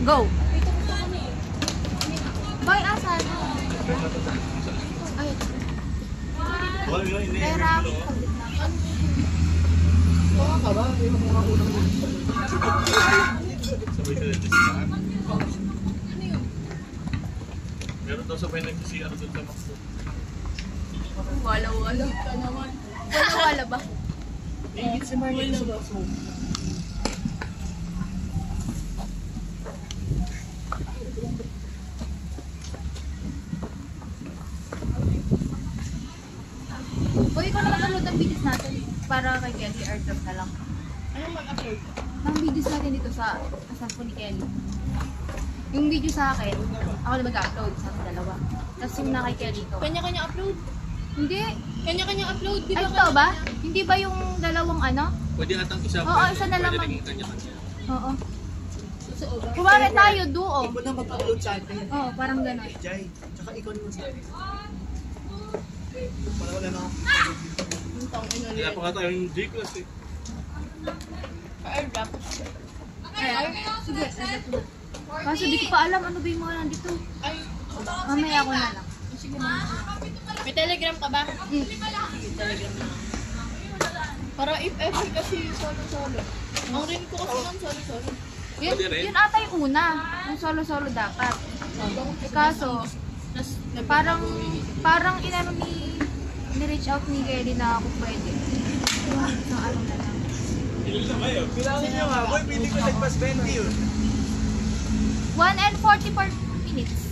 Go! Boy, asan? Ay. Pera. Meron daw sabay nag-CR doon sa Macdo. Wala-wala ka naman. Wala-wala ba? Ingit si Marlene sa baso. Uy, ikaw na mag-upload ng videos natin para kay Kelly airdrop na lang. Anong mag-upload? Ng videos natin dito sa asan ni Kelly. Yung video sa akin, ako na mag-upload sa akin dalawa. Tapos yung na kay Kelly ko. Kanya-kanya upload? Hindi. Kanya-kanya upload? Di Ay, ba ito ba? Hindi ba yung dalawang ano? Pwede atang isa. Oo, isa na lang. Pwede naging kanya-kanya. Oo. Kumari tayo, duo. Ikaw na mag-upload sa akin. Oo, parang gano'n. Jai, tsaka ikaw naman sa akin. Para wala na ako. Kaya pa nga tayong G-Class eh. airdrop? Ay, sige, edit mo. Kaso di ko pa alam ano ba yung mga nandito. Ay, Mamaya ako na lang. sige na. May telegram ka ba? Hmm. Sige, telegram na. Para if ever kasi solo-solo. Ang rin ko kasi ng solo-solo. Yun, yun ata yung una. Yung solo-solo dapat. Eh, kaso, parang inano ni-reach out ni Kelly na ako pwede. So, ano na lang. Bilangin nyo nga, boy, pili ko nagpas 20 yun. 1 and 44 minutes.